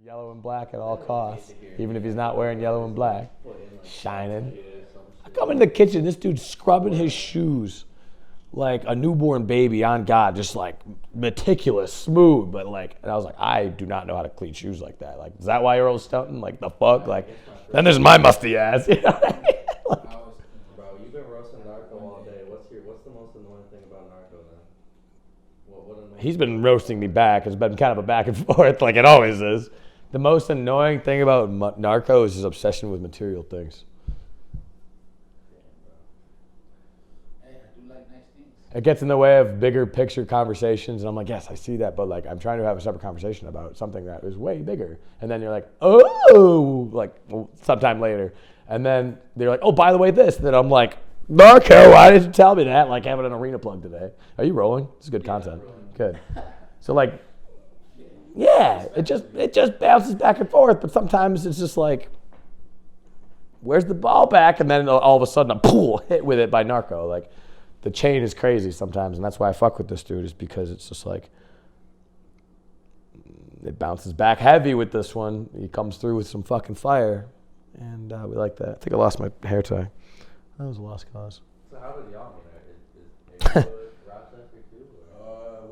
Yellow and black at all costs, even if he's not wearing yellow and black. Shining. I come into the kitchen, this dude's scrubbing his shoes like a newborn baby on God, just like meticulous, smooth, but like, and I was like, I do not know how to clean shoes like that. Like, is that why you're all stunting? Like, the fuck? Like, then there's my musty ass. You know what I mean? Like, bro, you've been roasting Narco all day. What's the most annoying thing about Narco then? What he's been roasting me back. It's been kind of a back and forth, like it always is. The most annoying thing about Narco is his obsession with material things. It gets in the way of bigger picture conversations, and I'm like, yes, I see that, but like, I'm trying to have a separate conversation about something that is way bigger. And then you're like, oh, like sometime later, and then they're like, oh, by the way, this. And then I'm like, Narco, why didn't you tell me that? Like having an arena plug today. Are you rolling? This is good content. Good. So like, yeah, it just bounces back and forth, but sometimes it's just like, where's the ball back? And then all of a sudden, a hit with it by Narco, like. The chain is crazy sometimes, and that's why I fuck with this dude, is because it's just like, it bounces back heavy with this one. He comes through with some fucking fire, and we like that. I think I lost my hair tie. That was a lost cause. So how did y'all meet? Is Rochester too?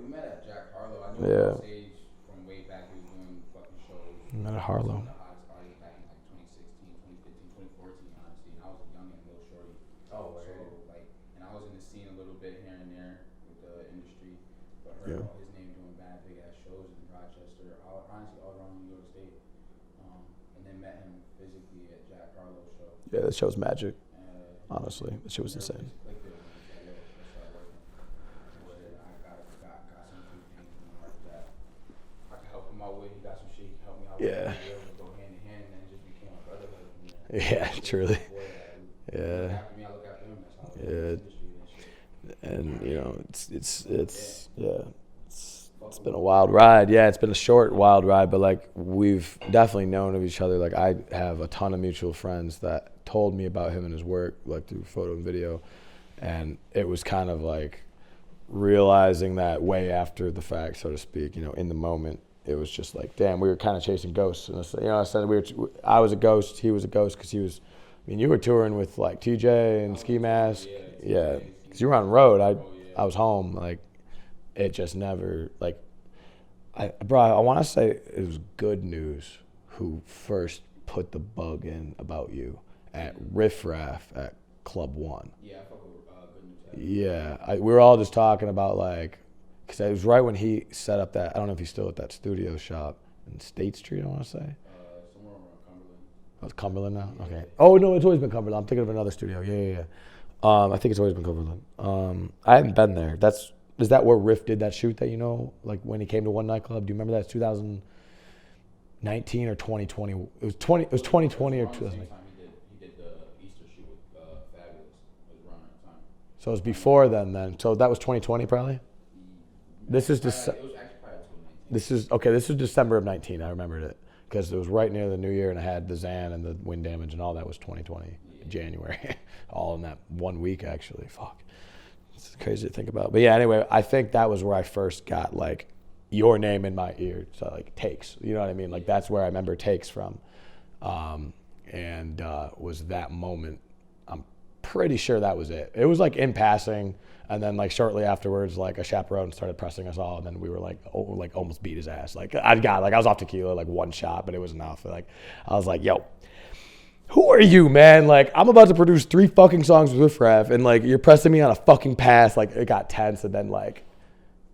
We met at Jack Harlow. I knew him on stage from way back. He was doing fucking shows. We met at Harlow. His name doing bad big ass shows in Rochester, honestly all around New York State, and then met him physically at Jack Harlow's show. Yeah, that show's magic. Honestly, that shit was insane. Yeah. Yeah, truly. Yeah. Yeah. And you know, it's been a wild ride. Yeah, it's been a short, wild ride, but like we've definitely known of each other. Like I have a ton of mutual friends that told me about him and his work, like through photo and video, and it was kind of like realizing that way after the fact, so to speak. You know, in the moment, it was just like, damn, we were kind of chasing ghosts. And you know, I said I was a ghost, he was a ghost, because he was. I mean, you were touring with like TJ and Ski Mask, yeah. Because you were on the road, I was home. Like, it just never, like, I want to say it was Good News who first put the bug in about you at Riff Raff at Club One. Yeah, I fuck with Good News. Yeah, we were all just talking about, like, because it was right when he set up that, I don't know if he's still at that studio shop in State Street, I want to say. Somewhere around Cumberland. Oh, it's Cumberland now? Okay. Oh, no, it's always been Cumberland. I'm thinking of another studio. Yeah. I think it's always been Cumberland. I haven't been there. Is that where Riff did that shoot that, you know, like when he came to one nightclub? Do you remember that? It's 2019 or 2020. It was 2020 or 2019. He did the Easter shoot with Fabulous. It was around that time. So it was before then. So that was 2020 probably? This is It was actually probably 2019. This is December of 19. I remembered it because it was right near the new year, and I had the Zan and the wind damage and all that was 2020, January. All in that 1 week, actually. Fuck. It's crazy to think about. But yeah, anyway, I think that was where I first got like your name in my ear. So like Takes, you know what I mean? Like that's where I remember Takes from. And was that moment. I'm pretty sure that was it. It was like in passing, and then like shortly afterwards, like a chaperone started pressing us all, and then we were like, almost beat his ass. Like I was off tequila, like one shot, but it was enough. Like I was like, yo, who are you, man? Like, I'm about to produce 3 fucking songs with Riff Raff, and like you're pressing me on a fucking pass. Like it got tense, and then like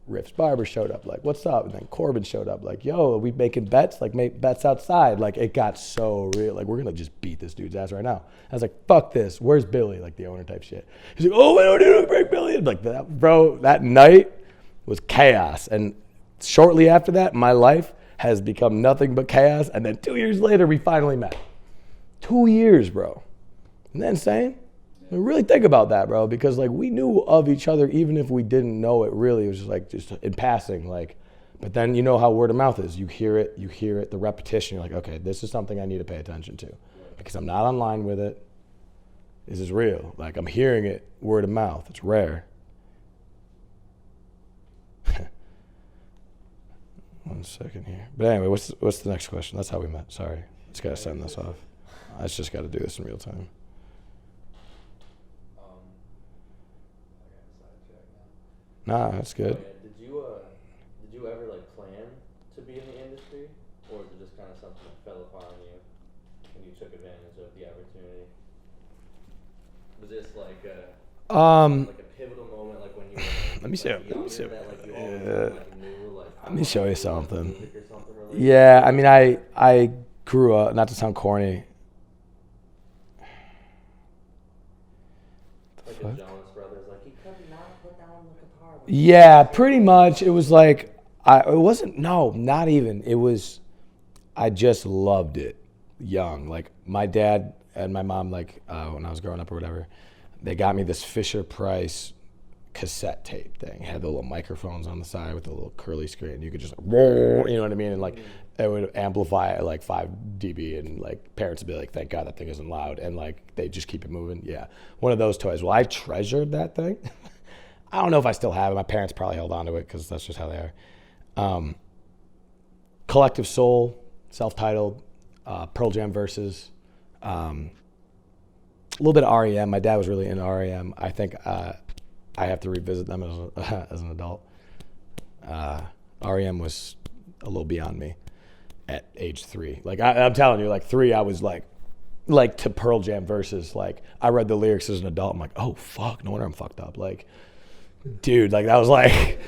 Riff's barber showed up, like, what's up? And then Corbin showed up, like, yo, are we making bets? Like, make bets outside. Like, it got so real. Like, we're gonna just beat this dude's ass right now. I was like, fuck this. Where's Billy? Like the owner type shit. He's like, oh, we don't need to break Billy. And like that, bro. That night was chaos, and shortly after that, my life has become nothing but chaos. And then 2 years later, we finally met. 2 years, bro. Isn't that insane? I mean, really think about that, bro, because like we knew of each other even if we didn't know it really. It was just in passing, like, but then you know how word of mouth is. You hear it, the repetition, you're like, okay, this is something I need to pay attention to because I'm not online with it. This is real. Like I'm hearing it word of mouth. It's rare. 1 second here. But anyway, what's the next question? That's how we met. Sorry. Just got to send this off. I just got to do this in real time. I got sidetracked Nah, now. that's good. Oh, yeah. Did you ever like plan to be in the industry, or was it just kind of something that fell upon you and you took advantage of the opportunity? Was this like a pivotal moment, like when you were Let me see. that like you always like knew like Let me show you something. music or something related? Yeah, I mean, I grew up, not to sound corny. Like the Jonas Brothers, like you could not put down the guitar. Yeah, pretty much. It was like, not even. It was, I just loved it young. Like my dad and my mom, like when I was growing up or whatever, they got me this Fisher Price cassette tape thing. It had the little microphones on the side with the little curly screen. You could just, you know what I mean? And like, it would amplify at like 5 dB, and like parents would be like, thank God that thing isn't loud. And like, they just keep it moving. Yeah. One of those toys. Well, I treasured that thing. I don't know if I still have it. My parents probably held on to it because that's just how they are. Collective Soul, self-titled, Pearl Jam verses, a little bit of REM. My dad was really into REM. I think I have to revisit them as an adult. REM was a little beyond me at age 3. Like I'm telling you, like 3, I was like to Pearl Jam verses. Like I read the lyrics as an adult. I'm like, oh fuck, no wonder I'm fucked up. Like, dude, like that was like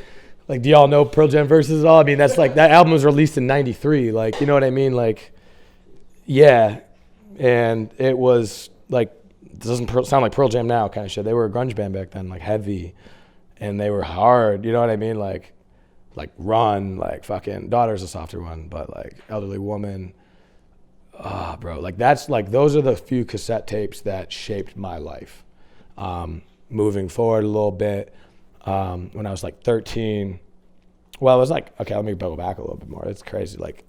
do y'all know Pearl Jam verses at all? I mean, that's like, that album was released in '93. Like, you know what I mean? Like, yeah. And it was like, it doesn't sound like Pearl Jam now kind of shit. They were a grunge band back then, like heavy, and they were hard. You know what I mean? Like Run, like fucking Daughter's a softer one, but like Elderly Woman. Bro, like that's like, those are the few cassette tapes that shaped my life. Moving forward a little bit, when I was like 13, well, it was like, okay, let me go back a little bit more. It's crazy. Like,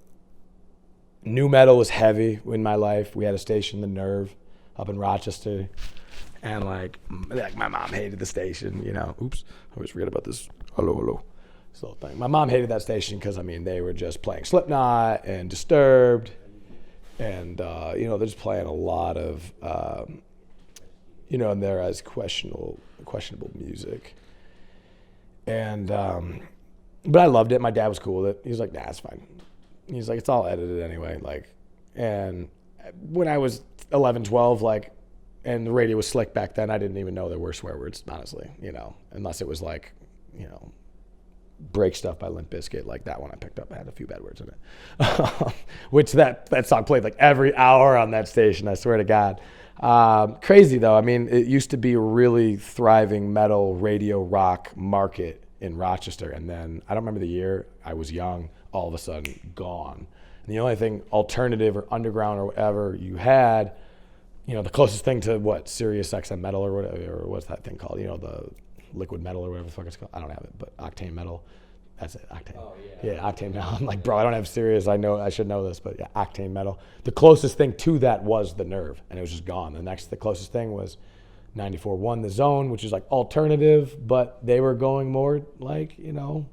nu metal was heavy in my life. We had a station, The Nerve, up in Rochester, and like my mom hated the station, you know. Oops, I always forget about this. Hello. This little thing. My mom hated that station because, I mean, they were just playing Slipknot and Disturbed, and you know, they're just playing a lot of, you know, and they're as questionable music. And but I loved it. My dad was cool with it. He was like, nah, it's fine. He's like, it's all edited anyway. Like, and when I was 11, 12, like, and the radio was slick back then, I didn't even know there were swear words, honestly, you know, unless it was like, you know, Break Stuff by Limp Bizkit. Like that one I picked up, I had a few bad words in it. Which that song played like every hour on that station, I swear to God. Crazy though. I mean, it used to be a really thriving metal radio rock market in Rochester, and then I don't remember the year, I was young, all of a sudden gone. And the only thing alternative or underground or whatever you had, you know, the closest thing to what, Sirius XM metal or whatever, or what's that thing called, you know, the liquid metal or whatever the fuck it's called. I don't have it, but Octane Metal. That's it, Octane. Oh, yeah, Octane Metal. I'm like, bro, I don't have Sirius. I know I should know this, but yeah, Octane Metal. The closest thing to that was The Nerve, and it was just gone. The closest thing was 94.1 The Zone, which is like alternative, but they were going more like, you know,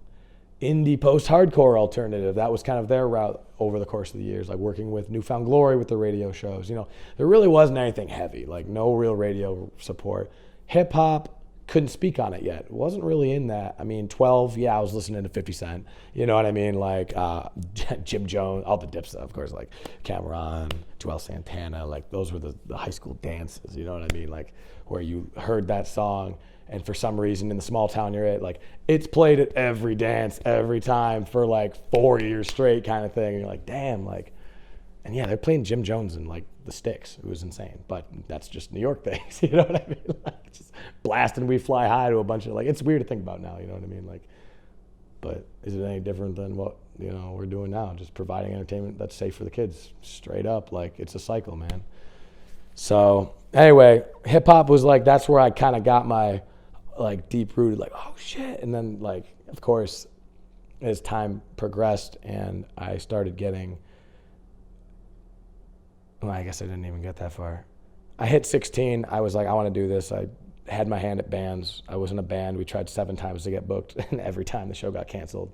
indie post-hardcore alternative. That was kind of their route over the course of the years, like working with Newfound Glory with the radio shows. You know, there really wasn't anything heavy, like no real radio support. Hip-hop, couldn't speak on it yet. Wasn't really in that. I mean, 12, yeah, I was listening to 50 Cent. You know what I mean? Like Jim Jones, all the dip stuff, of course, like Cameron, Joel Santana. Like those were the high school dances, you know what I mean? Like where you heard that song, and for some reason in the small town you're at, like it's played at every dance every time for like 4 years straight kind of thing. And you're like, damn, like, and yeah, they're playing Jim Jones and like the Sticks. It was insane, but that's just New York things. You know what I mean? Like just blasting We Fly High to a bunch of, like, it's weird to think about now. You know what I mean? Like, but is it any different than what, you know, we're doing now? Just providing entertainment that's safe for the kids, straight up. Like, it's a cycle, man. So anyway, hip hop was like, that's where I kind of got my like deep rooted, like, oh shit. And then like, of course, as time progressed and I started getting, well, I guess I didn't even get that far. I hit 16. I was like, I want to do this. I had my hand at bands. I was in a band. We tried 7 times to get booked, and every time the show got canceled.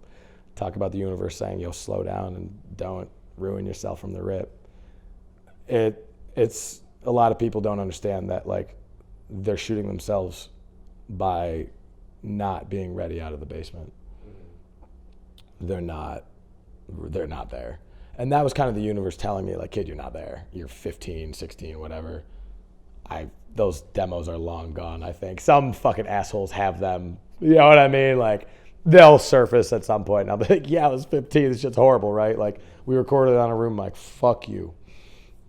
talk about the universe saying, yo, slow down and don't ruin yourself from the rip. It's a lot of people don't understand that, like, they're shooting themselves by not being ready out of the basement. They're not there. And that was kind of the universe telling me, like, kid, you're not there. You're 15, 16, whatever. Those demos are long gone, I think. Some fucking assholes have them. You know what I mean? Like, they'll surface at some point. And I'll be like, yeah, I was 15. This shit's horrible, right? Like, we recorded it on a room, like, fuck you.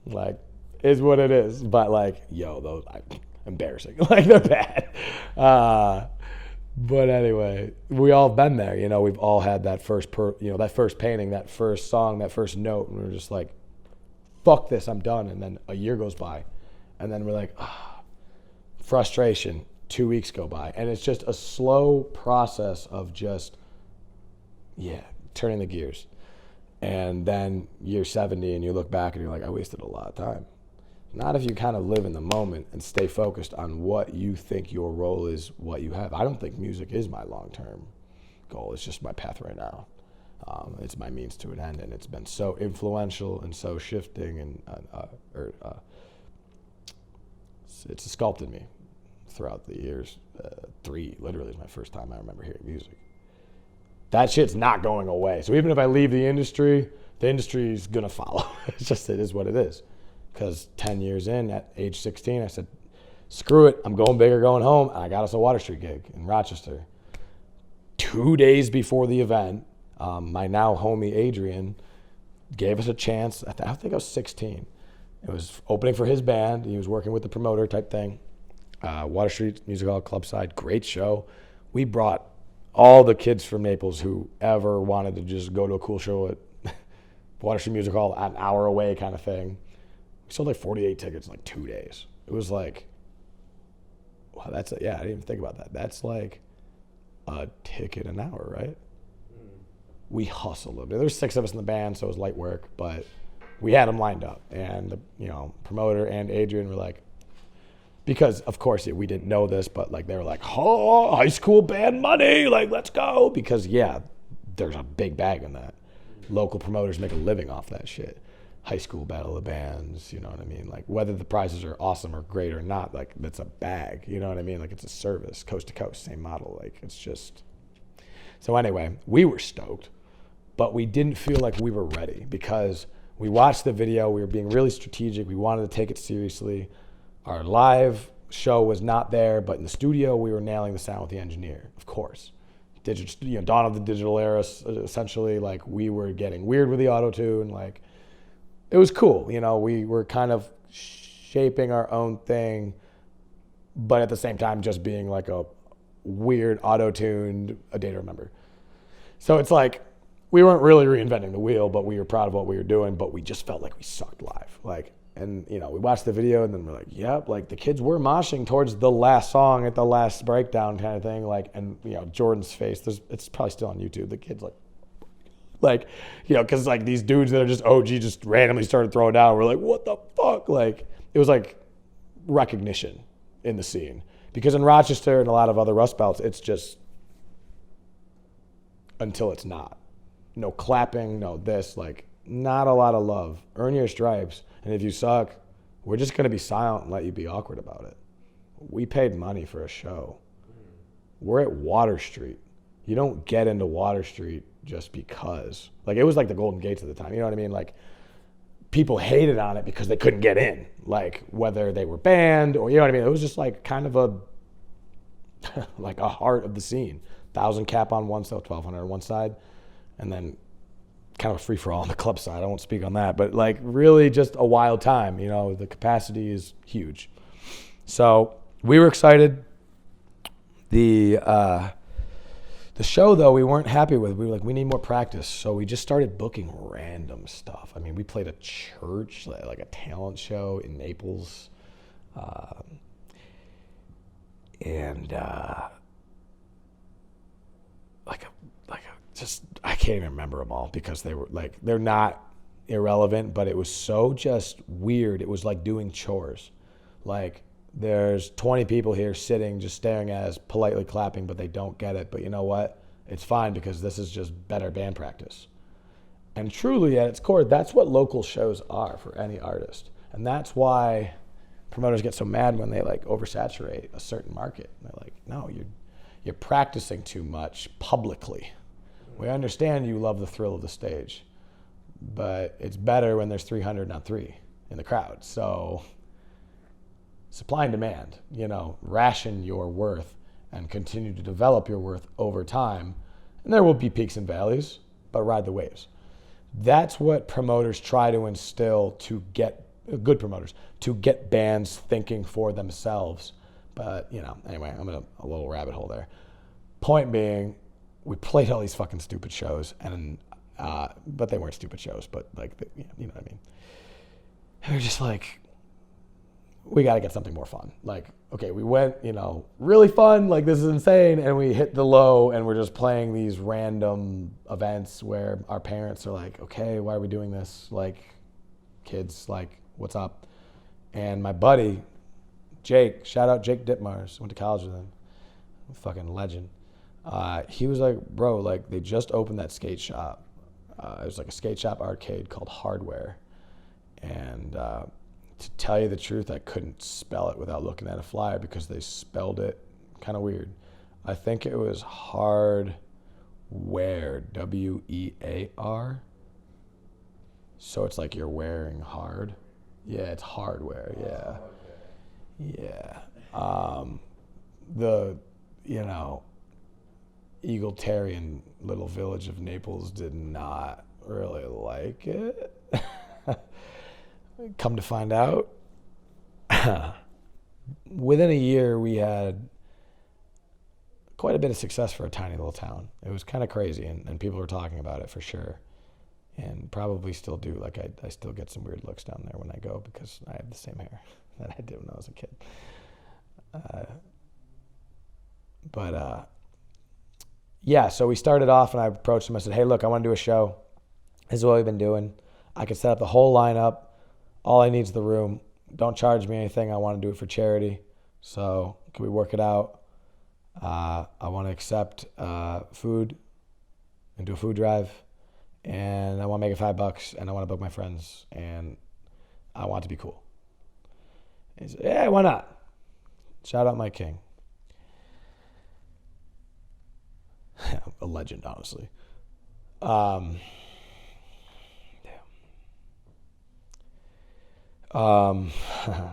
Like, is what it is. But, like, yo, those, embarrassing. Like, they're bad. But anyway, we all been there. You know, we've all had that first, that first painting, that first song, that first note. And we're just like, fuck this, I'm done. And then a year goes by. And then we're like, frustration. 2 weeks go by. And it's just a slow process of just, turning the gears. And then you're 70 and you look back and you're like, I wasted a lot of time. Not if you kind of live in the moment and stay focused on what you think your role is, what you have. I don't think music is my long-term goal. It's just my path right now. It's my means to an end, and it's been so influential and so shifting, and it's sculpted me throughout the years. 3 literally is my first time I remember hearing music. That shit's not going away. So even if I leave the industry is gonna follow. It's just, it is what it is. Because 10 years in, at age 16, I said, screw it, I'm going big or going home. And I got us a Water Street gig in Rochester. 2 days before the event, my now homie Adrian gave us a chance. I think I was 16. It was opening for his band. He was working with the promoter type thing. Water Street Music Hall, Clubside, great show. We brought all the kids from Naples who ever wanted to just go to a cool show at Water Street Music Hall, an hour away kind of thing. We sold like 48 tickets in like 2 days. It was like, wow, I didn't even think about that. That's like a ticket an hour, right? We hustled. There was 6 of us in the band, so it was light work, but we had them lined up. And the promoter and Adrian were like, because of course we didn't know this, but like they were like, oh, high school band money, like let's go. Because there's a big bag in that. Local promoters make a living off that shit. High school battle of bands, you know what I mean? Like whether the prizes are awesome or great or not, like that's a bag, you know what I mean? Like it's a service, coast to coast, same model. Like it's just, so anyway, we were stoked, but we didn't feel like we were ready because we watched the video, we were being really strategic, we wanted to take it seriously. Our live show was not there, but in the studio, we were nailing the sound with the engineer, of course. Dawn of the digital era, essentially, like we were getting weird with the auto-tune, like, it was cool, we were kind of shaping our own thing, but at the same time just being like a weird auto-tuned, a day to remember. So it's like, we weren't really reinventing the wheel, but we were proud of what we were doing, but we just felt like we sucked live. And we watched the video and then we're like, yep, like the kids were moshing towards the last song at the last breakdown kind of thing. Like, and Jordan's face, it's probably still on YouTube. The kid's like, because like these dudes that are just OG just randomly started throwing down. We're like, what the fuck? Like, it was like recognition in the scene. Because in Rochester and a lot of other Rust Belts, it's just until it's not. No clapping, no this, like not a lot of love. Earn your stripes. And if you suck, we're just going to be silent and let you be awkward about it. We paid money for a show. We're at Water Street. You don't get into Water Street just because. Like, it was like the Golden Gates at the time. You know what I mean? Like, people hated on it because they couldn't get in. Like, whether they were banned or, you know what I mean? It was just like kind of like a heart of the scene. 1,000 cap on one side, 1,200 on one side. And then kind of a free-for-all on the club side. I won't speak on that. But, like, really just a wild time. The capacity is huge. So we were excited. The show, though, we weren't happy with. We were like, we need more practice. So we just started booking random stuff. I mean, we played a church, like a talent show in Naples. I can't even remember them all because they were like, they're not irrelevant, but it was so just weird. It was like doing chores. Like, there's 20 people here sitting, just staring at us, politely clapping, but they don't get it. But you know what? It's fine because this is just better band practice. And truly, at its core, that's what local shows are for any artist. And that's why promoters get so mad when they like oversaturate a certain market. They're like, no, you're practicing too much publicly. We understand you love the thrill of the stage, but it's better when there's 300, not 3 in the crowd. So supply and demand, ration your worth and continue to develop your worth over time. And there will be peaks and valleys, but ride the waves. That's what promoters try to instill to get good promoters, to get bands thinking for themselves. But, anyway, I'm in a little rabbit hole there. Point being, we played all these fucking stupid shows, and but they weren't stupid shows, but like, you know what I mean? And we're just like, we got to get something more fun. Like, okay, we went, really fun, like this is insane, and we hit the low, and we're just playing these random events where our parents are like, okay, why are we doing this? Like, kids, like, what's up? And my buddy, Jake, shout out Jake Ditmars, went to college with him, fucking legend. He was like, bro, like, they just opened that skate shop. It was like a skate shop arcade called Hardware. And to tell you the truth, I couldn't spell it without looking at a flyer because they spelled it kind of weird. I think it was Hardware, W-E-A-R. So it's like you're wearing hard. Yeah, it's hardware, yeah. Yeah. The, egalitarian little village of Naples did not really like it. Come to find out, within a year we had quite a bit of success for a tiny little town. It was kind of crazy, and people were talking about it for sure, and probably still do. Like I still get some weird looks down there when I go because I have the same hair that I did when I was a kid. Yeah, so we started off, and I approached him. I said, hey, look, I want to do a show. This is what we've been doing. I could set up the whole lineup. All I need is the room. Don't charge me anything. I want to do it for charity. So can we work it out? I want to accept food and do a food drive. And I want to make it $5, and I want to book my friends, and I want it to be cool. He said, yeah, why not? Shout out Mike King. A legend, honestly.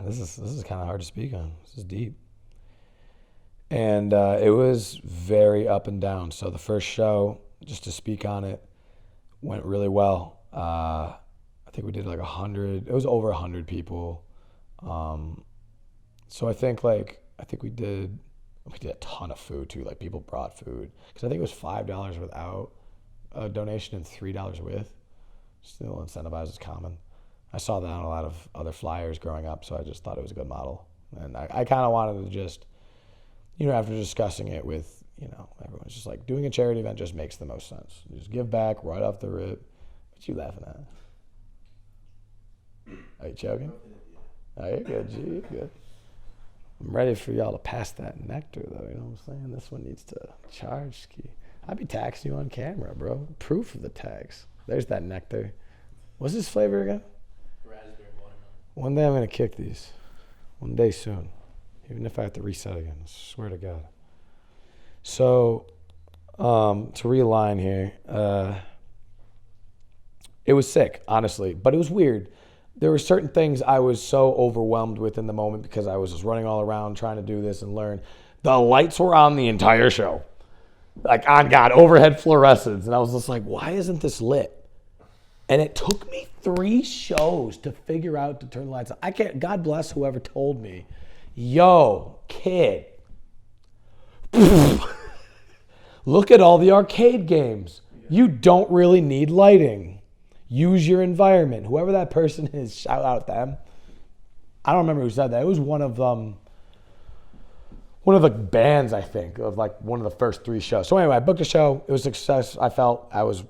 This is kind of hard to speak on. This is deep. And it was very up and down. So the first show, just to speak on it, went really well. I think we did like 100. It was over 100 people. So I think we did a ton of food too. Like people brought food because I think it was $5 without a donation and $3 with. Still incentivized is common. I saw that on a lot of other flyers growing up, so I just thought it was a good model. And I kind of wanted to just, after discussing it with, everyone's just like, doing a charity event just makes the most sense. You just give back right off the rip. What you laughing at? Are you choking? Oh, you're good, G. You're good. I'm ready for y'all to pass that nectar, though. You know what I'm saying? This one needs to charge ski. I'd be taxing you on camera, bro. Proof of the tax. There's that nectar. What's this flavor again? Raspberry watermelon. One day I'm going to kick these. One day soon. Even if I have to reset again. I swear to God. So, to realign here, it was sick, honestly. But it was weird. There were certain things I was so overwhelmed with in the moment because I was just running all around trying to do this and learn. The lights were on the entire show. Like, on God, overhead fluorescence. And I was just like, why isn't this lit? And it took me 3 shows to figure out to turn the lights on. I can't, God bless whoever told me, yo, kid, look at all the arcade games. You don't really need lighting. Use your environment. Whoever that person is, shout out at them. I don't remember who said that. It was one of the bands, I think, of like one of the first 3 shows. So anyway, I booked a show. It was a success. I was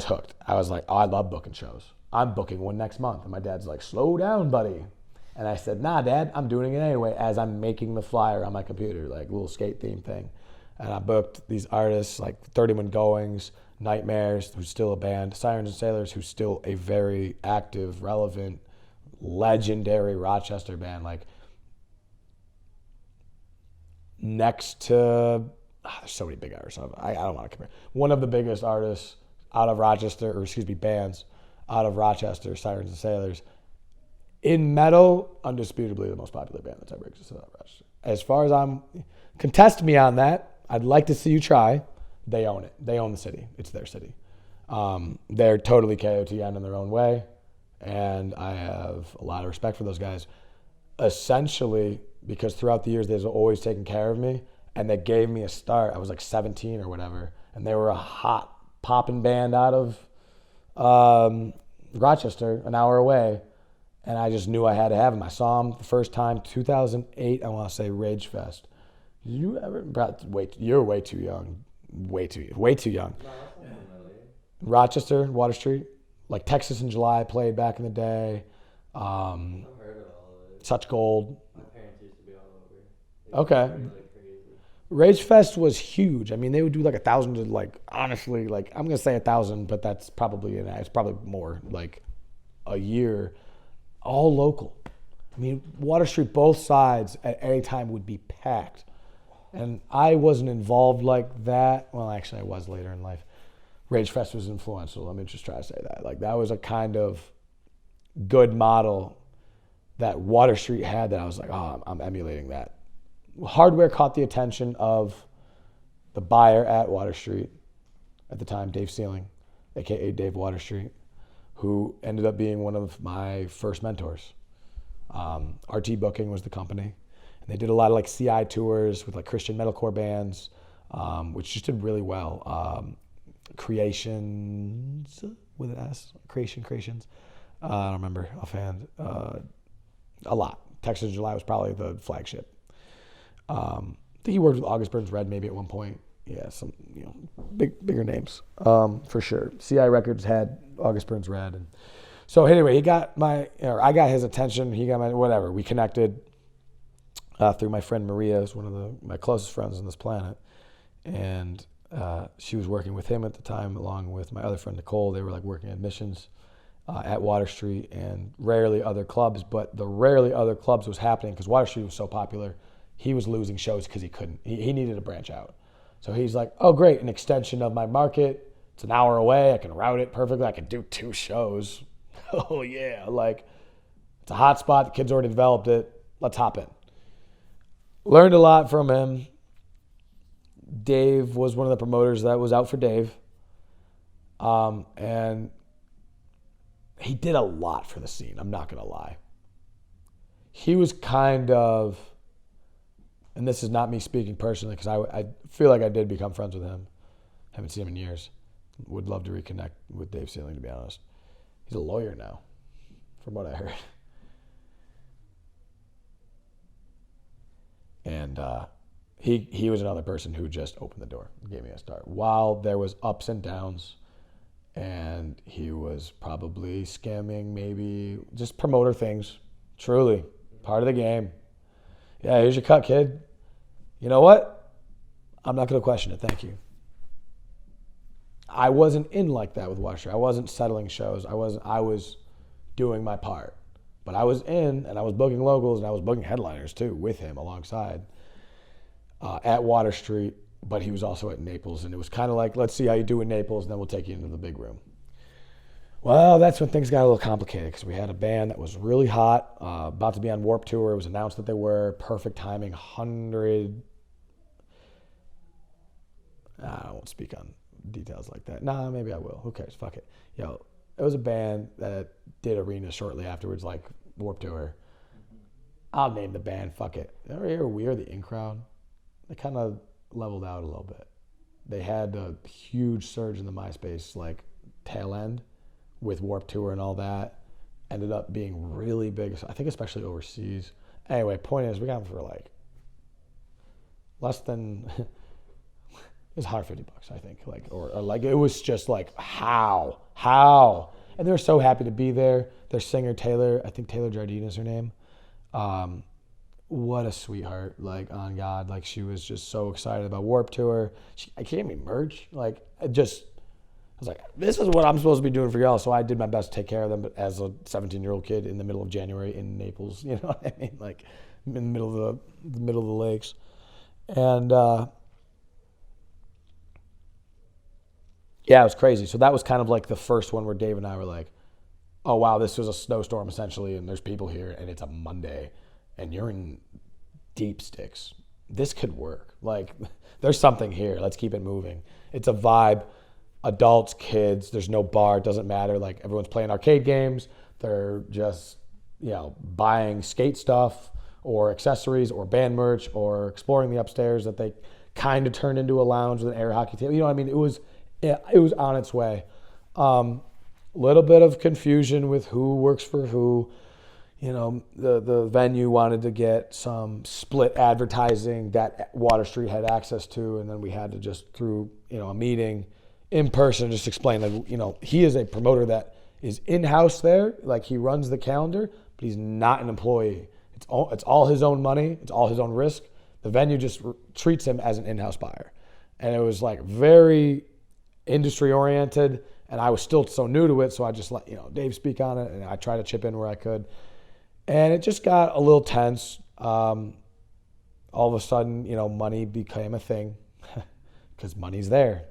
hooked. I was like, oh, I love booking shows. I'm booking one next month. And my dad's like, slow down, buddy. And I said, nah, Dad, I'm doing it anyway as I'm making the flyer on my computer, like little skate theme thing. And I booked these artists like 31 Goings, Nightmares, who's still a band, Sirens and Sailors, who's still a very active, relevant, legendary Rochester band. Like, next to, there's so many big artists. I don't want to compare. One of the biggest artists out of Rochester, or excuse me, bands out of Rochester, Sirens and Sailors. In metal, undisputably the most popular band that's ever existed out of Rochester. As far as contest me on that. I'd like to see you try. They own it. They own the city. It's their city. They're totally KOTN in their own way, and I have a lot of respect for those guys. Essentially, because throughout the years, they've always taken care of me, and they gave me a start. I was like 17 or whatever, and they were a hot popping band out of Rochester, an hour away, and I just knew I had to have them. I saw them the first time, 2008, I want to say Rage Fest. Did you ever, you're way too young. Way too young. No, that's not familiar. Rochester, Water Street, like Texas in July played back in the day. I've heard of all of it. Such Gold. My parents used to be all over. They Okay. party like crazy. Rage Fest was huge. I mean, they would do like 1,000 to like, honestly, like I'm gonna say 1,000, but that's probably it's probably more, like a year, all local. I mean, Water Street, both sides at any time would be packed. And I wasn't involved like that. Well, actually, I was later in life. Rage Fest was influential. Let me just try to say that. Like, that was a kind of good model that Water Street had that I was like, oh, I'm emulating that. Hardware caught the attention of the buyer at Water Street at the time, Dave Sealing, a.k.a. Dave Water Street, who ended up being one of my first mentors. RT Booking was the company. They did a lot of like CI tours with like Christian metalcore bands, which just did really well. Creations with an S, Creations. I don't remember offhand. A lot. Texas in July was probably the flagship. I think he worked with August Burns Red maybe at one point. Yeah, some bigger names for sure. CI Records had August Burns Red, and so anyway, I got his attention. He got my whatever. We connected. Through my friend Maria, who's one of my closest friends on this planet. And she was working with him at the time, along with my other friend Nicole. They were like working admissions at Water Street and rarely other clubs. But the rarely other clubs was happening because Water Street was so popular. He was losing shows because he couldn't. He needed to branch out. So he's like, oh, great, an extension of my market. It's an hour away. I can route it perfectly. I can do 2 shows. Oh, yeah. Like, it's a hot spot. The kid's already developed it. Let's hop in. Learned a lot from him. Dave was one of the promoters that was out for Dave. And he did a lot for the scene. I'm not going to lie. He was kind of, and this is not me speaking personally, because I feel like I did become friends with him. Haven't seen him in years. Would love to reconnect with Dave Sealing, to be honest. He's a lawyer now, from what I heard. And he was another person who just opened the door, gave me a start. While there was ups and downs, and he was probably scamming, maybe just promoter things. Truly, part of the game. Yeah, here's your cut, kid. You know what? I'm not going to question it. Thank you. I wasn't in like that with Water Street. I wasn't settling shows. I was doing my part. But I was in, and I was booking locals, and I was booking headliners, too, with him alongside at Water Street. But he was also at Naples, and it was kind of like, let's see how you do in Naples, and then we'll take you into the big room. Well, that's when things got a little complicated, because we had a band that was really hot, about to be on Warped Tour. It was announced that they were. Perfect timing, 100... I won't speak on details like that. Nah, maybe I will. Who cares? Fuck it. It was a band that did arenas shortly afterwards, like Warped Tour. I'll name the band. Fuck it. Ever hear We Are the In Crowd? They kind of leveled out a little bit. They had a huge surge in the MySpace, like tail end with Warped Tour and all that. Ended up being really big. I think especially overseas. Anyway, point is, we got them for like less than. It was $150, I think. Or like it was just like how, and they were so happy to be there. Their singer Taylor, I think Taylor Jardine is her name. what a sweetheart, like, on God. Like, she was just so excited about Warped Tour. I gave me merch. Like, I was like, this is what I'm supposed to be doing for y'all. So I did my best to take care of them. But as a 17-year-old kid in the middle of January in Naples, you know what I mean? Like, in the middle of the lakes. And, yeah, it was crazy. So that was kind of like the first one where Dave and I were like, oh, wow, this was a snowstorm essentially. And there's people here and it's a Monday and you're in deep sticks. This could work. Like, there's something here. Let's keep it moving. It's a vibe. Adults, kids, there's no bar. It doesn't matter. Like, everyone's playing arcade games. They're just, buying skate stuff or accessories or band merch or exploring the upstairs that they kind of turned into a lounge with an air hockey table. You know what I mean? It was on its way. Little bit of confusion with who works for who. The venue wanted to get some split advertising that Water Street had access to, and then we had to just through a meeting in person just explain that he is a promoter that is in-house there, like he runs the calendar, but he's not an employee. It's all his own money, it's all his own risk. The venue just treats him as an in-house buyer, and it was like very industry oriented, and I was still so new to it, so I just let Dave speak on it, and I tried to chip in where I could. And it just got a little tense. All of a sudden, money became a thing because money's there.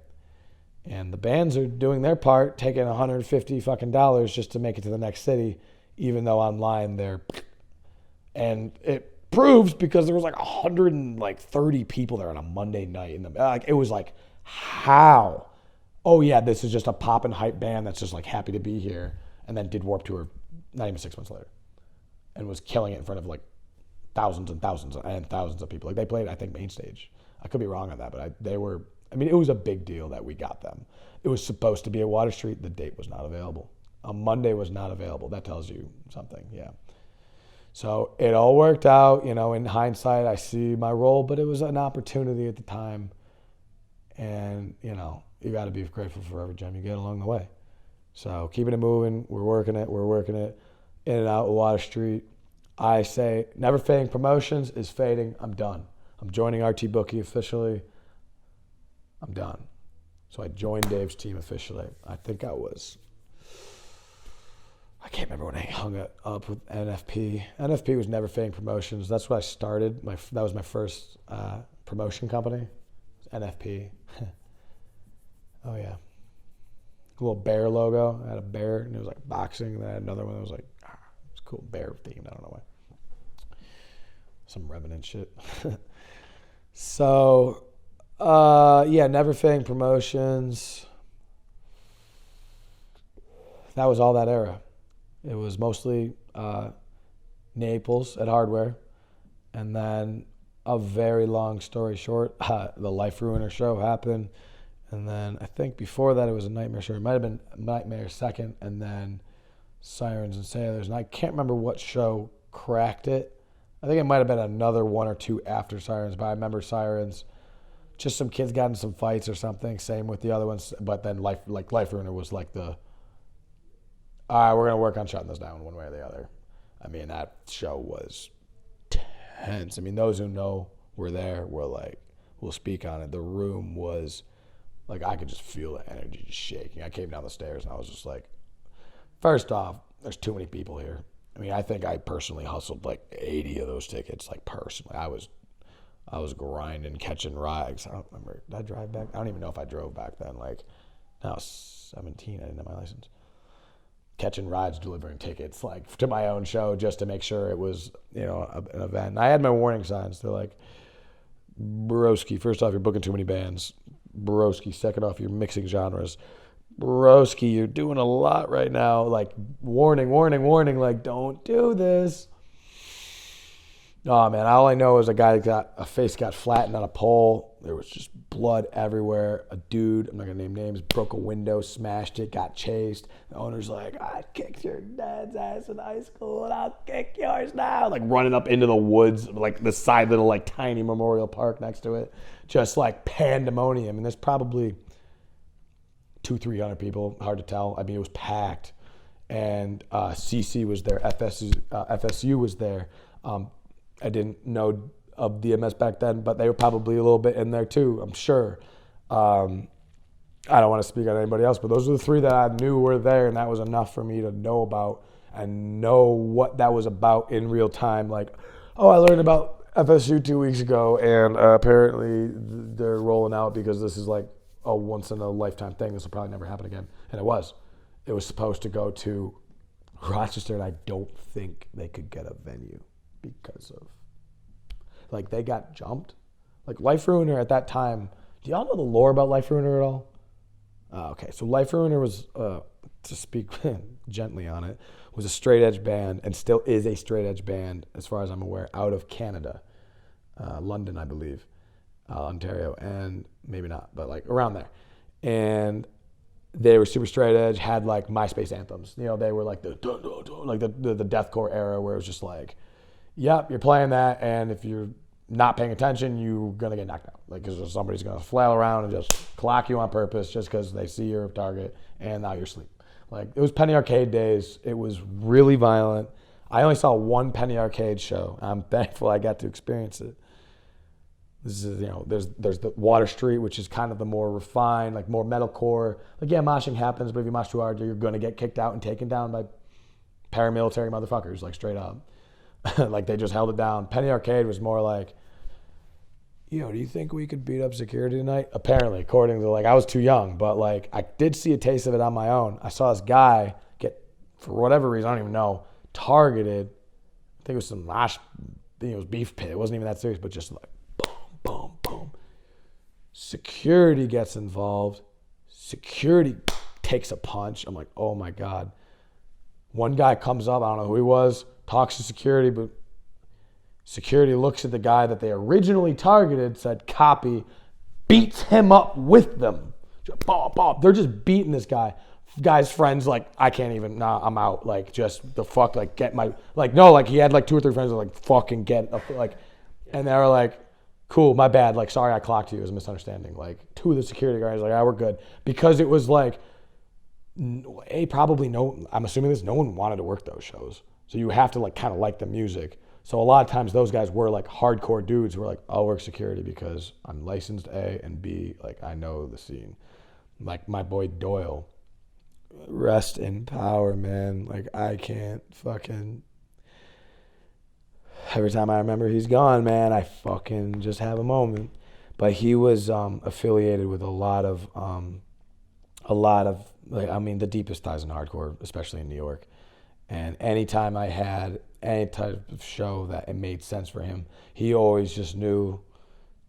And the bands are doing their part, taking $150 fucking dollars just to make it to the next city, even though online they're... And it proves because there was like 130 people there on a Monday night. It was like, how? Oh yeah, this is just a pop and hype band that's just like happy to be here. And then did Warped Tour not even 6 months later. And was killing it in front of like thousands and thousands and thousands of people. Like, they played, I think, main stage. I could be wrong on that, but it was a big deal that we got them. It was supposed to be at Water Street. The date was not available. A Monday was not available. That tells you something, yeah. So it all worked out. In hindsight, I see my role, but it was an opportunity at the time. And, you got to be grateful for every gem you get along the way. So keeping it moving. We're working it. In and out of Water Street. I say Never Fading Promotions is fading. I'm done. I'm joining RT Bookie officially. I'm done. So I joined Dave's team officially. I think I can't remember when I hung it up with NFP. NFP was Never Fading Promotions. That's what I started. That was my first promotion company. NFP. Oh yeah. A little bear logo. I had a bear and it was like boxing. And then I had another one that was like, it's cool, bear themed. I don't know why. Some Revenant shit. So, Never Fading Promotions. That was all that era. It was mostly Naples at Hardware. And then, a very long story short, the Life Ruiner show happened. And then I think before that it was a Nightmare show. It might have been Nightmare second, and then Sirens and Sailors. And I can't remember what show cracked it. I think it might have been another one or two after Sirens, but I remember Sirens. Just some kids got in some fights or something. Same with the other ones. But then Life Ruiner was like all right, we're going to work on shutting this down one way or the other. I mean, that show was tense. I mean, those who know were there were like, will speak on it. The room was... like, I could just feel the energy just shaking. I came down the stairs and I was just like, first off, there's too many people here. I mean, I think I personally hustled like 80 of those tickets. Like, personally, I was grinding, catching rides. I don't remember. Did I drive back? I don't even know if I drove back then. Like, I was 17. I didn't have my license. Catching rides, delivering tickets, like, to my own show just to make sure it was, an event. And I had my warning signs. They're like, broski, first off, you're booking too many bands. Broski, second off, you're mixing genres. Broski, you're doing a lot right now. Like, warning, like, don't do this. Oh, man, all I know is a face got flattened on a pole. There was just blood everywhere. A dude, I'm not going to name names, broke a window, smashed it, got chased. The owner's like, I kicked your dad's ass in high school, and I'll kick yours now. Like, running up into the woods, like the side little, like, tiny memorial park next to it. Just, like, pandemonium. And there's probably 200-300 people, hard to tell. I mean, it was packed. And CC was there, FSU was there. I didn't know of DMS back then, but they were probably a little bit in there too, I'm sure. I don't want to speak on anybody else, but those are the three that I knew were there, and that was enough for me to know about and know what that was about in real time. Like, oh, I learned about FSU 2 weeks ago, and apparently they're rolling out because this is like a once-in-a-lifetime thing. This will probably never happen again. And it was. It was supposed to go to Rochester, and I don't think they could get a venue because of, like, they got jumped. Like, Life Ruiner at that time, do y'all know the lore about Life Ruiner at all? Okay, so Life Ruiner was, to speak gently on it, was a straight edge band and still is a straight edge band, as far as I'm aware, out of Canada, London, I believe, Ontario, and maybe not, but like around there. And they were super straight edge, had like MySpace anthems. You know, they were like the deathcore era where it was just like, yep, you're playing that, and if you're not paying attention, you're gonna get knocked out. Like, because somebody's gonna flail around and just clock you on purpose just because they see you're a target, and now you're asleep. Like, it was Penny Arcade days. It was really violent. I only saw one Penny Arcade show. I'm thankful I got to experience it. This is, you know, there's the Water Street, which is kind of the more refined, like more metalcore. Like, yeah, moshing happens, but if you mosh too hard, you're gonna get kicked out and taken down by paramilitary motherfuckers, like straight up. Like, they just held it down. Penny Arcade was more like, do you think we could beat up security tonight? Apparently, according to, like, I was too young, but like, I did see a taste of it on my own. I saw this guy get, for whatever reason, I don't even know, targeted. I think it was some mosh, it was beef pit. It wasn't even that serious, but just like, boom, boom, boom. Security gets involved. Security takes a punch. I'm like, oh my God. One guy comes up, I don't know who he was, talks to security, but security looks at the guy that they originally targeted, said copy, beats him up with them. They're just beating this guy. Guy's friends, like, I can't even, I'm out. Like, just the fuck, like, get my, like, no, like, he had like 2 or 3 friends that, like, fucking get, like, and they were like, cool, my bad. Like, sorry I clocked you. It was a misunderstanding. Like, 2 of the security guys like, we're good. Because it was like, probably I'm assuming no one wanted to work those shows. So you have to, like, kind of like the music. So a lot of times those guys were like hardcore dudes who were like, I'll work security because I'm licensed A, and B, like, I know the scene. Like my boy Doyle, rest in power, man. Like, I can't fucking, every time I remember he's gone, man, I fucking just have a moment. But he was affiliated with a lot of like, I mean, the deepest ties in hardcore, especially in New York. And anytime I had any type of show that it made sense for him, he always just knew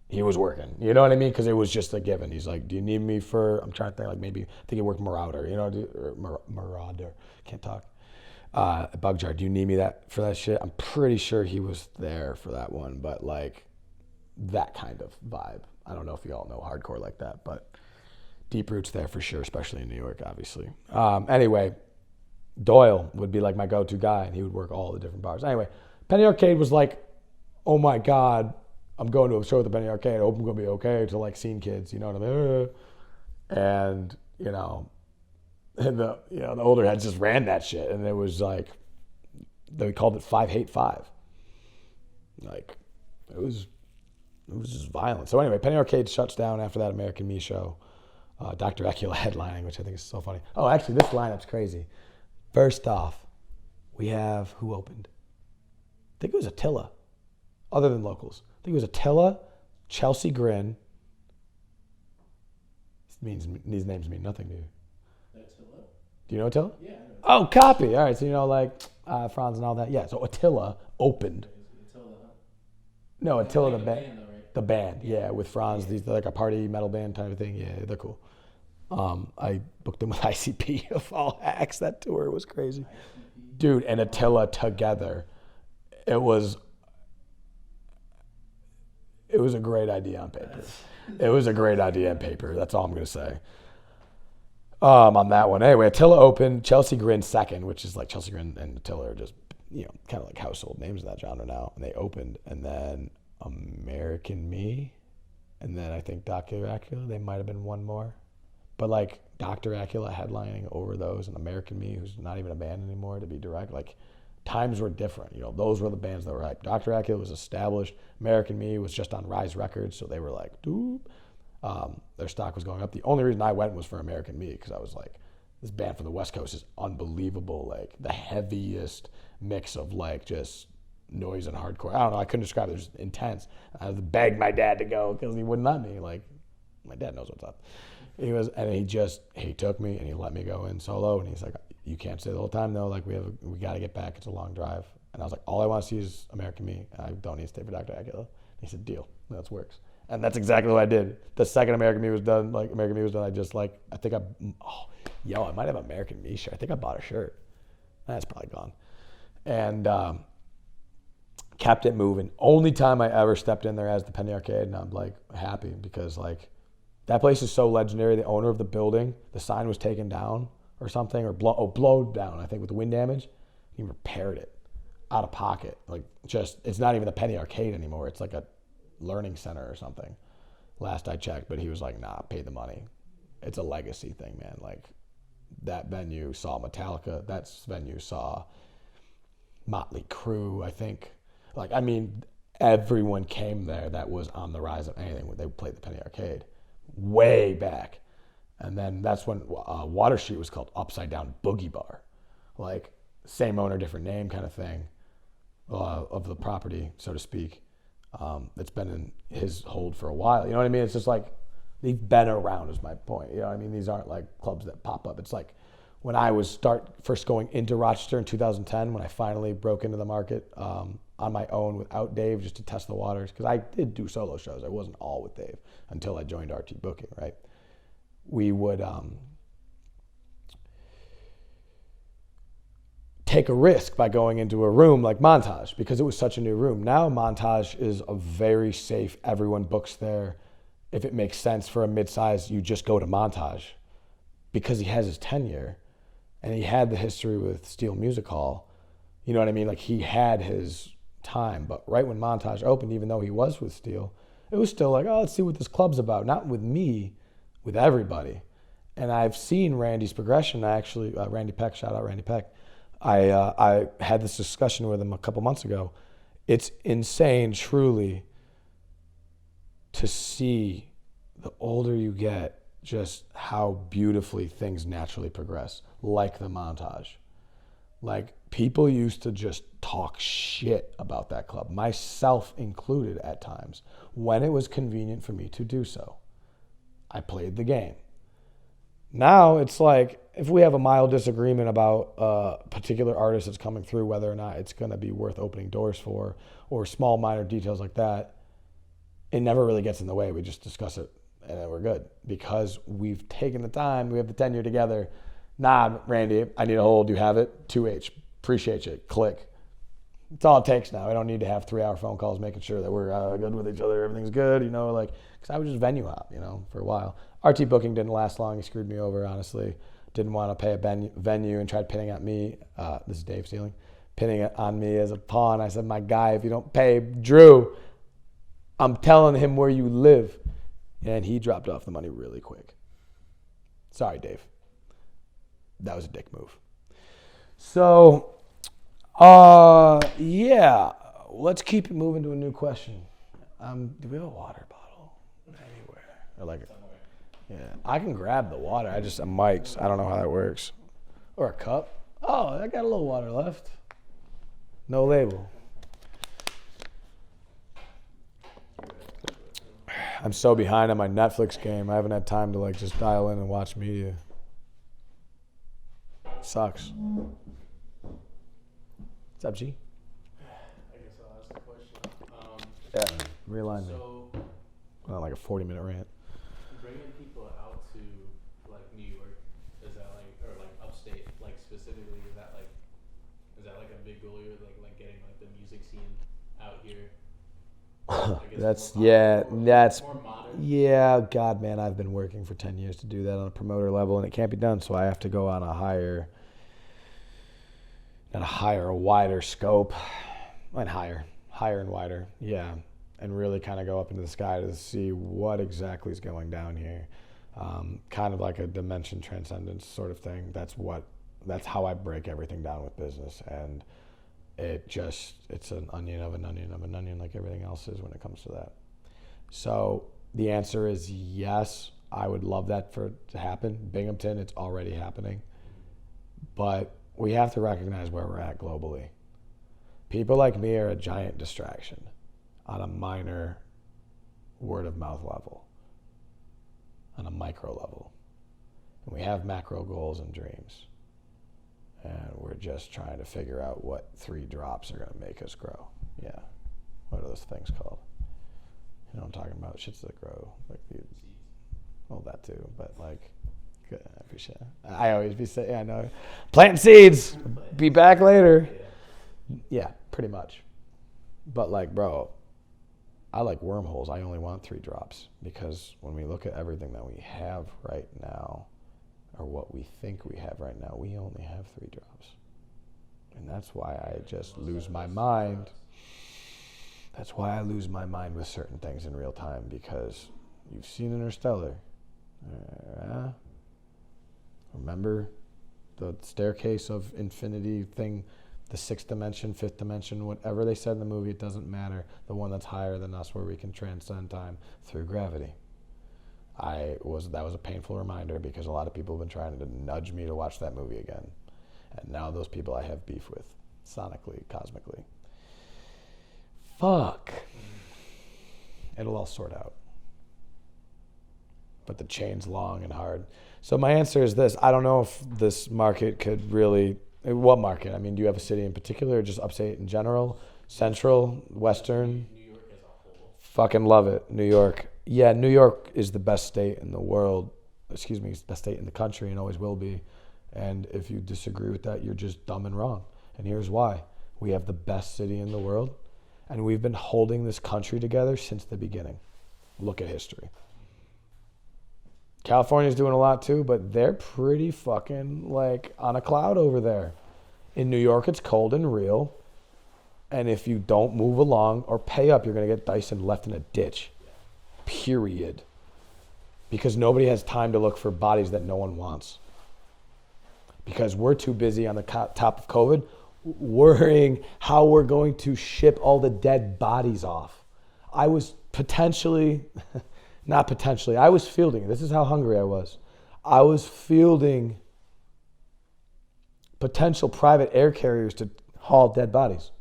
he was working. You know what I mean? Because it was just a given. He's like, do you need me for, I'm trying to think, like, maybe, I think he worked Marauder, or Marauder, can't talk. Bug Jar, do you need me for that shit? I'm pretty sure he was there for that one, but like, that kind of vibe. I don't know if you all know hardcore like that, but deep roots there for sure, especially in New York, obviously. Anyway, Doyle would be like my go-to guy, and he would work all the different bars. Anyway, Penny Arcade was like, oh my God, I'm going to a show at the Penny Arcade. I hope I'm going to be okay, to like scene kids, you know what I mean? And, the older heads just ran that shit, and it was like, they called it 5-8-5. Like, it was just violent. So anyway, Penny Arcade shuts down after that American Me show. Dr. Acula headlining, which I think is so funny. Oh, actually, this lineup's crazy. First off, we have, who opened? I think it was Attila, other than locals. I think it was Attila, Chelsea Grin. These names mean nothing to you. Attila? Do you know Attila? Yeah, I know. Oh, copy. All right, so like Franz and all that. Yeah, so Attila opened. Attila, huh? No, Attila the Like band. though, right? The band, yeah, with Franz. These like a party metal band type of thing. Yeah, they're cool. I booked them with ICP of all acts. That tour was crazy. ICP. Dude, and Attila together. It was a great idea on paper. It was a great idea on paper. That's all I'm going to say. On that one. Anyway, Attila opened, Chelsea Grin second, which is like Chelsea Grin and Attila are just, kind of like household names in that genre now. And they opened, and then American Me, and then I think Dr. Acula. They might have been one more. But like Dr. Acula headlining over those, and American Me, who's not even a band anymore, to be direct, like, times were different. You know, those were the bands that were hyped. Dr. Acula was established. American Me was just on Rise Records, so they were like, dude. Their stock was going up. The only reason I went was for American Me, because I was like, this band from the West Coast is unbelievable. Like the heaviest mix of like just noise and hardcore. I don't know. I couldn't describe it. It was intense. I had to beg my dad to go because he wouldn't let me. Like my dad knows what's up. He took me and he let me go in solo. And he's like, you can't stay the whole time though. Like we got to get back. It's a long drive. And I was like, all I want to see is American Me. And I don't need to stay for Dr. Acula. And he said, deal. That works. And that's exactly what I did. The second American Me was done, I might have American Me shirt. I think I bought a shirt. That's probably gone. And kept it moving. Only time I ever stepped in there as the Penny Arcade, and I'm like happy because like that place is so legendary. The owner of the building, the sign was taken down or something, or blown down, I think, with the wind damage. He repaired it out of pocket. Like just, it's not even the Penny Arcade anymore. It's like a learning center or something last I checked, but he was like, nah, pay the money. It's a legacy thing, man. Like that venue saw Metallica, that venue saw Motley Crue, I think. Like, I mean, everyone came there that was on the rise of anything when they played the Penny Arcade way back. And then that's when Water Street was called Upside Down Boogie Bar. Like same owner, different name kind of thing of the property, so to speak. It's been in his hold for a while. You know what I mean? It's just like they've been around is my point. You know what I mean? These aren't like clubs that pop up. It's like when I was first going into Rochester in 2010, when I finally broke into the market on my own without Dave, just to test the waters. Because I did do solo shows. I wasn't all with Dave until I joined RT Booking, right? We would take a risk by going into a room like Montage because it was such a new room. Now Montage is a very safe, everyone books there. If it makes sense for a mid-size, you just go to Montage because he has his tenure and he had the history with Steel Music Hall. You know what I mean? Like he had his time, but right when Montage opened, even though he was with Steel, it was still like, oh, let's see what this club's about. Not with me, with everybody. And I've seen Randy's progression. Randy Peck, shout out Randy Peck. I had this discussion with him a couple months ago. It's insane, truly, to see the older you get, just how beautifully things naturally progress, like the Montage. Like, people used to just talk shit about that club, myself included at times, when it was convenient for me to do so. I played the game. Now it's like, if we have a mild disagreement about a particular artist that's coming through, whether or not it's going to be worth opening doors for, or small minor details like that, it never really gets in the way. We just discuss it and then we're good because we've taken the time, we have the tenure together. Nah, Randy, I need a hold. You have it? 2H. Appreciate you. Click. It's all it takes now. I don't need to have 3-hour phone calls making sure that we're good with each other. Everything's good, like, because I was just venue hop, for a while. RT Booking didn't last long. He screwed me over, honestly. Didn't want to pay a venue and tried pinning at me. This is Dave Stealing. Pinning it on me as a pawn. I said, my guy, if you don't pay Drew, I'm telling him where you live. And he dropped off the money really quick. Sorry, Dave. That was a dick move. So, yeah. Let's keep it moving to a new question. Do we have a water bottle anywhere? Yeah, I can grab the water. I'm mic'd. I don't know how that works. Or a cup. Oh, I got a little water left. No label. I'm so behind on my Netflix game. I haven't had time to just dial in and watch media. Sucks. What's up, G? I guess I'll ask the question. Yeah, realign me. So, Well, like a 40-minute rant. bringing people out to New York, is that or upstate, specifically, is that a big goal? You're getting the music scene out here. That's more modern. Yeah, God, man, I've been working for 10 years to do that on a promoter level, and it can't be done. So I have to go on a wider scope, and higher and wider, yeah, and really kind of go up into the sky to see what exactly is going down here. Kind of like a dimension transcendence sort of thing. That's how I break everything down with business, and it's an onion of an onion of an onion, like everything else is when it comes to that. So the answer is yes. I would love that for it to happen. Binghamton, it's already happening. But we have to recognize where we're at globally. People like me are a giant distraction on a minor word of mouth level, on a micro level. And we have macro goals and dreams. And we're just trying to figure out what 3 drops are going to make us grow. Yeah. What are those things called? You know what I'm talking about? Shits that grow. Like well, that too. But like, good. I appreciate it. I always be saying, I know. Planting seeds. Be back later. Yeah, pretty much. But like, bro, I like wormholes. I only want 3 drops. Because when we look at everything that we have right now, or what we think we have right now, we only have 3 drops. And that's why I just lose my mind. That's why I lose my mind with certain things in real time, because you've seen Interstellar. Remember the staircase of infinity thing, the 6th dimension, 5th dimension, whatever they said in the movie, it doesn't matter. The one that's higher than us, where we can transcend time through gravity. That was a painful reminder, because a lot of people have been trying to nudge me to watch that movie again. And now those people I have beef with, sonically, cosmically. Fuck. It'll all sort out. But the chain's long and hard. So my answer is this. I don't know if this market could really... What market? I mean, do you have a city in particular, or just upstate in general? Central? Western? New York as a whole. Fucking love it. New York. Yeah, New York is the best state in the world. Excuse me, it's the best state in the country and always will be. And if you disagree with that, you're just dumb and wrong. And here's why. We have the best city in the world, and we've been holding this country together since the beginning. Look at history. California's doing a lot too, but they're pretty fucking like on a cloud over there. In New York, it's cold and real. And if you don't move along or pay up, you're going to get diced and left in a ditch. Period. Because nobody has time to look for bodies that no one wants. Because we're too busy on the top of COVID worrying how we're going to ship all the dead bodies off. I was not potentially, I was fielding, this is how hungry I was. I was fielding potential private air carriers to haul dead bodies.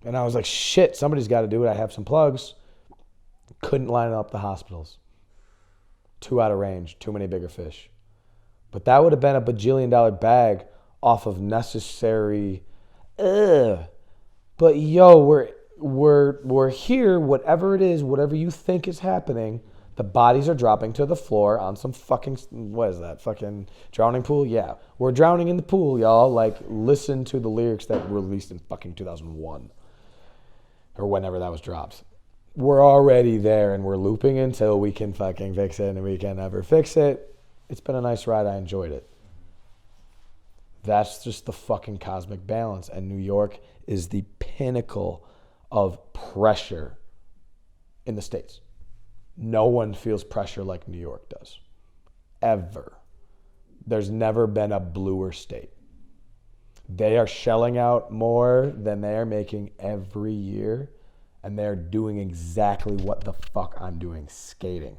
And I was like, shit, somebody's got to do it. I have some plugs. Couldn't line up the hospitals. Too out of range, too many bigger fish. But that would have been a bajillion-dollar bag off of necessary. But yo, we're here. Whatever it is, whatever you think is happening, the bodies are dropping to the floor on some fucking, what is that? Fucking drowning pool? Yeah, we're drowning in the pool, y'all. Like, listen to the lyrics that were released in fucking 2001 or whenever that was dropped. We're already there, and we're looping until we can fucking fix it, and we can never fix it. It's been a nice ride. I enjoyed it. That's just the fucking cosmic balance. And New York is the pinnacle of pressure in the States. No one feels pressure like New York does. Ever. There's never been a bluer state. They are shelling out more than they are making every year. And they're doing exactly what the fuck I'm doing, skating.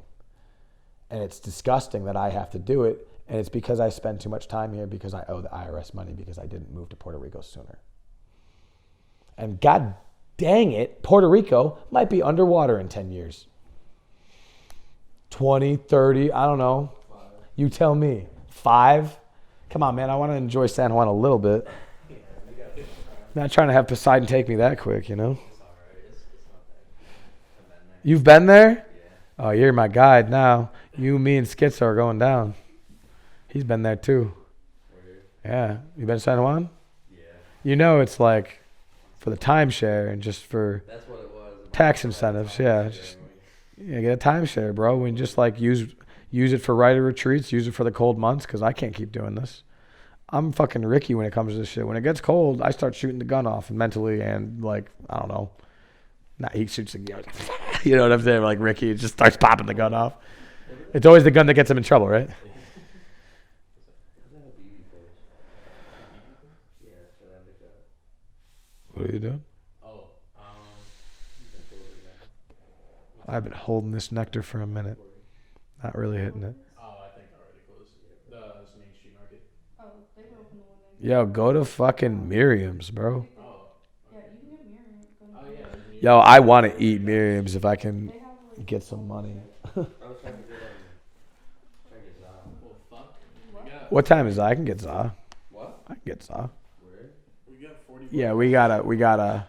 And it's disgusting that I have to do it. And it's because I spend too much time here, because I owe the IRS money, because I didn't move to Puerto Rico sooner. And god dang it, Puerto Rico might be underwater in 10 years. 20, 30, I don't know. 5. You tell me. 5? Come on, man. I want to enjoy San Juan a little bit. Yeah, we got it. Not trying to have Poseidon take me that quick, you know? It's alright. It's not that. I've been there. You've been there? Yeah. Oh, you're my guide now. You, me, and Schizo are going down. He's been there too. Weird. Yeah. You been to San Juan? Yeah. You know it's like for the timeshare and just for That's what it was. tax incentives. Yeah. Just get a timeshare, bro. And just like use it for writer retreats. Use it for the cold months, because I can't keep doing this. I'm fucking Ricky when it comes to this shit. When it gets cold, I start shooting the gun off, and mentally, and like, I don't know. Nah, he shoots the gun. You know what I'm saying? Like Ricky just starts popping the gun off. It's always the gun that gets him in trouble, right? Is that a BB fish? Yeah, for them to cut. What are you doing? Oh, I've been holding this nectar for a minute. Not really hitting it. oh, I think I already closed. The Main Street Market. Oh, they were open the one next. Yo, go to fucking Miriam's, bro. Oh, Yeah, you can get Miriam. oh yeah. Yo, I want to eat Miriam's if I can They have like get some money. I was trying to get Zah. Well, fuck. We got What time is that? I can get za. What? I can get za. Word? we got 40. Yeah, we gotta. Yeah.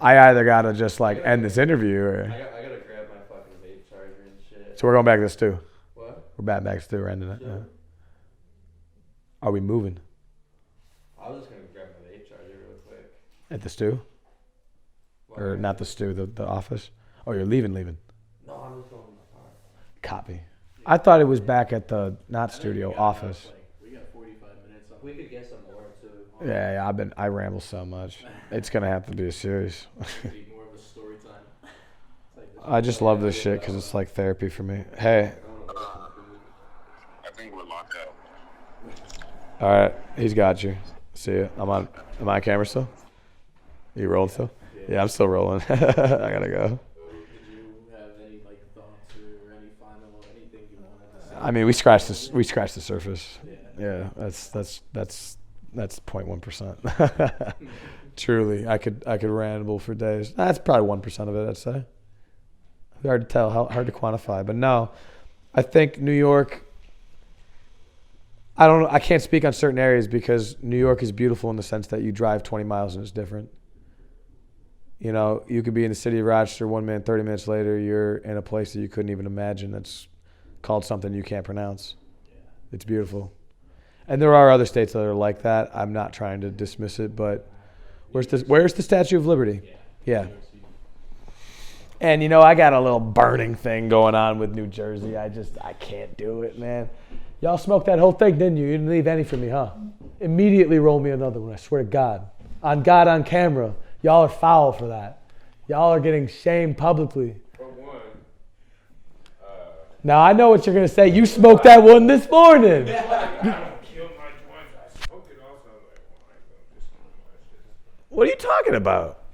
I either gotta just like end this interview or. I gotta grab my fucking vape charger and shit. So we're going back to the stew. What? We're back to stew. We're ending it. Sure. Yeah. Are we moving I was just gonna grab my vape charger real quick. at the stew or not the stew? The office. Oh, you're leaving. No, I'm just going in my car. Copy. I thought it was back at the not I think studio we got enough, office. like, we got 45 minutes. On We could get some more too. Yeah, I ramble so much. It's gonna have to be a series. Be more of a story time. It's like I just love this shit because it's like therapy for me. Hey, I think we're locked out. all right, he's got you. See ya. Am I on camera still? You rolling still? Yeah, I'm still rolling. I gotta go. Did you have any like thoughts or any final anything you wanted to say? I mean, we scratched the surface. Yeah. Yeah, that's 0.1%. Truly, I could ramble for days. That's probably 1% of it, I'd say. Hard to tell, hard to quantify, but no, I think New York. I can't speak on certain areas because New York is beautiful in the sense that you drive 20 miles and it's different. You know, you could be in the city of Rochester 1 minute, 30 minutes later, you're in a place that you couldn't even imagine that's called something you can't pronounce. It's beautiful. And there are other states that are like that. I'm not trying to dismiss it, but where's the Statue of Liberty? Yeah. And, you know, I got a little burning thing going on with New Jersey. I can't do it, man. Y'all smoked that whole thing, didn't you? You didn't leave any for me, huh? Immediately roll me another one, I swear to God. On God, on camera. Y'all are foul for that. Y'all are getting shamed publicly. For one, Now, I know what you're going to say. You smoked that one this morning. I don't kill my joints. I smoked it also. I was like, well, I ain't gonna just smoke my shit. What are you talking about?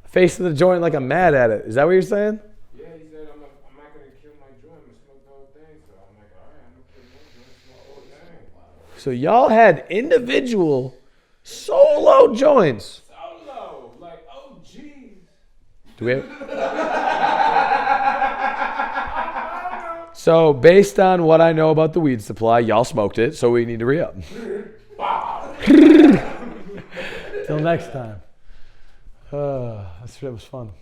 Facing the joint like I'm mad at it. Is that what you're saying? Yeah, he said, I'm not gonna kill my joint. I'm gonna smoke the whole thing. So I'm like, all right, I'm gonna kill my joint, smoke the whole thing. So y'all had individual solo joints. Solo, like, oh, jeez. Do we have? So based on what I know about the weed supply, y'all smoked it, so we need to re-up. Till next time. That was fun.